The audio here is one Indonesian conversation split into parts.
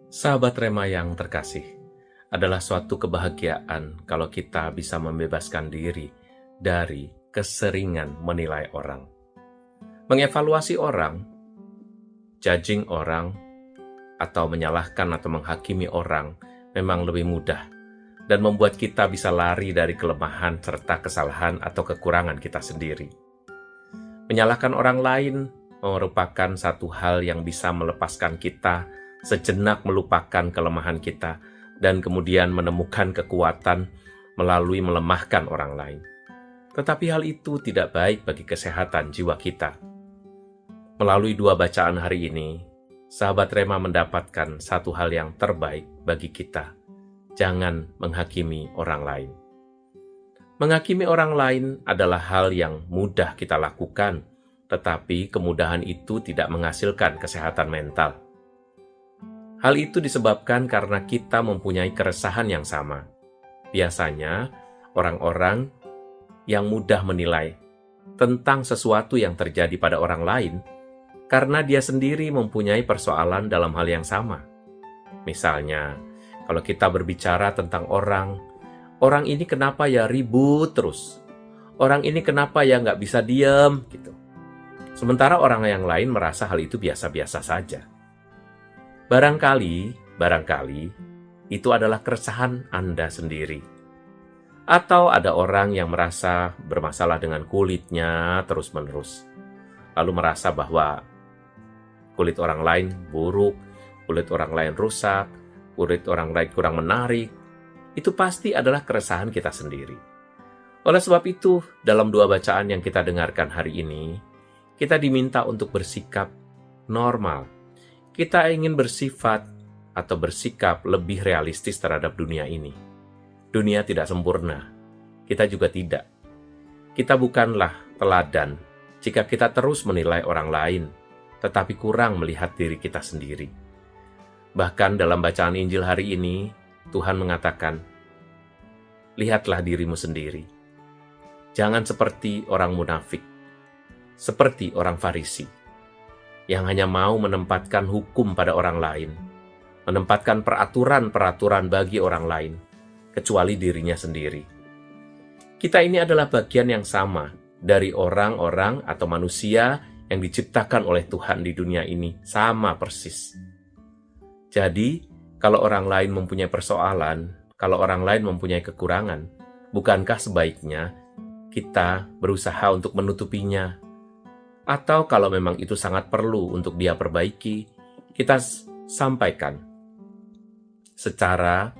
Sahabat Rema yang terkasih, adalah suatu kebahagiaan kalau kita bisa membebaskan diri dari keseringan menilai orang. Mengevaluasi orang, judging orang, atau menyalahkan atau menghakimi orang memang lebih mudah dan membuat kita bisa lari dari kelemahan serta kesalahan atau kekurangan kita sendiri. Menyalahkan orang lain merupakan satu hal yang bisa melepaskan kita sejenak melupakan kelemahan kita dan kemudian menemukan kekuatan melalui melemahkan orang lain. Tetapi hal itu tidak baik bagi kesehatan jiwa kita. Melalui dua bacaan hari ini, sahabat Rema mendapatkan satu hal yang terbaik bagi kita. Jangan menghakimi orang lain. Menghakimi orang lain adalah hal yang mudah kita lakukan, tetapi kemudahan itu tidak menghasilkan kesehatan mental. Hal itu disebabkan karena kita mempunyai keresahan yang sama. Biasanya, orang-orang yang mudah menilai tentang sesuatu yang terjadi pada orang lain karena dia sendiri mempunyai persoalan dalam hal yang sama. Misalnya, kalau kita berbicara tentang orang ini kenapa ya ribut terus? Orang ini kenapa ya nggak bisa diem? Gitu. Sementara orang yang lain merasa hal itu biasa-biasa saja. Barangkali itu adalah keresahan Anda sendiri. Atau ada orang yang merasa bermasalah dengan kulitnya terus-menerus. Lalu merasa bahwa kulit orang lain buruk, kulit orang lain rusak, kulit orang lain kurang menarik. Itu pasti adalah keresahan kita sendiri. Oleh sebab itu, dalam dua bacaan yang kita dengarkan hari ini, kita diminta untuk bersikap normal. Kita ingin bersifat atau bersikap lebih realistis terhadap dunia ini. Dunia tidak sempurna, kita juga tidak. Kita bukanlah teladan jika kita terus menilai orang lain, tetapi kurang melihat diri kita sendiri. Bahkan dalam bacaan Injil hari ini, Tuhan mengatakan, lihatlah dirimu sendiri. Jangan seperti orang munafik, seperti orang Farisi, yang hanya mau menempatkan hukum pada orang lain, menempatkan peraturan-peraturan bagi orang lain, kecuali dirinya sendiri. Kita ini adalah bagian yang sama dari orang-orang atau manusia yang diciptakan oleh Tuhan di dunia ini, sama persis. Jadi, kalau orang lain mempunyai persoalan, kalau orang lain mempunyai kekurangan, bukankah sebaiknya kita berusaha untuk menutupinya? Atau kalau memang itu sangat perlu untuk dia perbaiki, kita sampaikan secara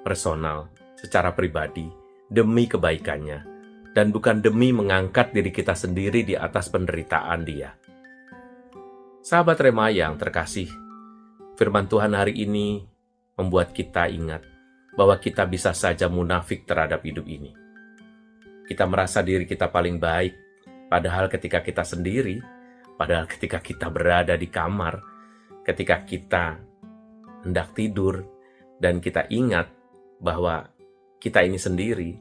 personal, secara pribadi, demi kebaikannya, dan bukan demi mengangkat diri kita sendiri di atas penderitaan dia. Sahabat Rema yang terkasih, firman Tuhan hari ini membuat kita ingat bahwa kita bisa saja munafik terhadap hidup ini. Kita merasa diri kita paling baik, padahal ketika kita sendiri, padahal ketika kita berada di kamar, ketika kita hendak tidur, dan kita ingat bahwa kita ini sendiri,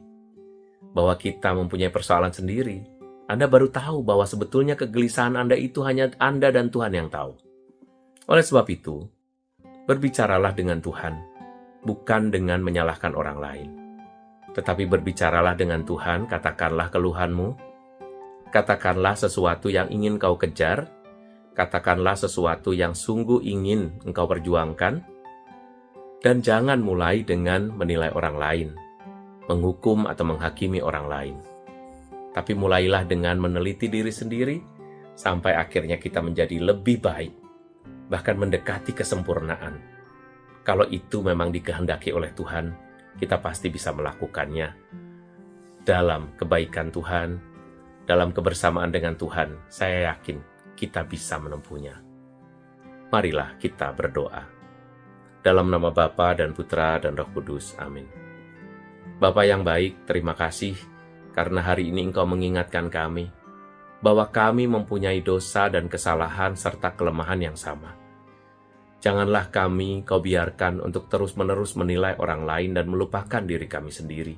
bahwa kita mempunyai persoalan sendiri, Anda baru tahu bahwa sebetulnya kegelisahan Anda itu hanya Anda dan Tuhan yang tahu. Oleh sebab itu, berbicaralah dengan Tuhan, bukan dengan menyalahkan orang lain. Tetapi berbicaralah dengan Tuhan, katakanlah keluhanmu, katakanlah sesuatu yang ingin kau kejar, katakanlah sesuatu yang sungguh ingin engkau perjuangkan, dan jangan mulai dengan menilai orang lain, menghukum atau menghakimi orang lain. Tapi mulailah dengan meneliti diri sendiri, sampai akhirnya kita menjadi lebih baik, bahkan mendekati kesempurnaan. Kalau itu memang dikehendaki oleh Tuhan, kita pasti bisa melakukannya. Dalam kebaikan Tuhan, dalam kebersamaan dengan Tuhan, saya yakin kita bisa menempuhnya. Marilah kita berdoa. Dalam nama Bapa dan Putra dan Roh Kudus. Amin. Bapa yang baik, terima kasih karena hari ini Engkau mengingatkan kami bahwa kami mempunyai dosa dan kesalahan serta kelemahan yang sama. Janganlah kami Kau biarkan untuk terus-menerus menilai orang lain dan melupakan diri kami sendiri.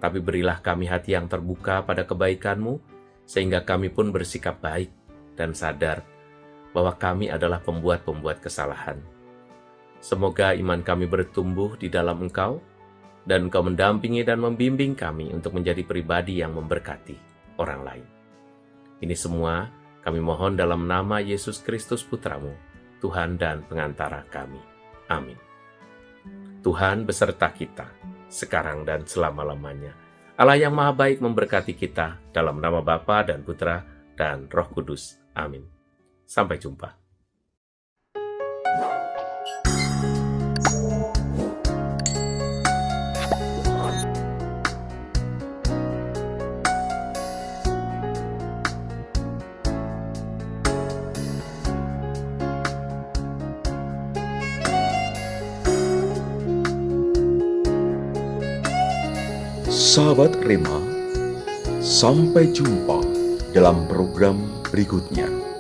Tapi berilah kami hati yang terbuka pada kebaikan-Mu, sehingga kami pun bersikap baik dan sadar bahwa kami adalah pembuat-pembuat kesalahan. Semoga iman kami bertumbuh di dalam Engkau, dan Engkau mendampingi dan membimbing kami untuk menjadi pribadi yang memberkati orang lain. Ini semua kami mohon dalam nama Yesus Kristus Putramu, Tuhan dan pengantara kami. Amin. Tuhan beserta kita, sekarang dan selama-lamanya. Allah yang Maha Baik memberkati kita dalam nama Bapa dan Putra dan Roh Kudus. Amin. Sampai jumpa. Sahabat Rema, sampai jumpa dalam program berikutnya.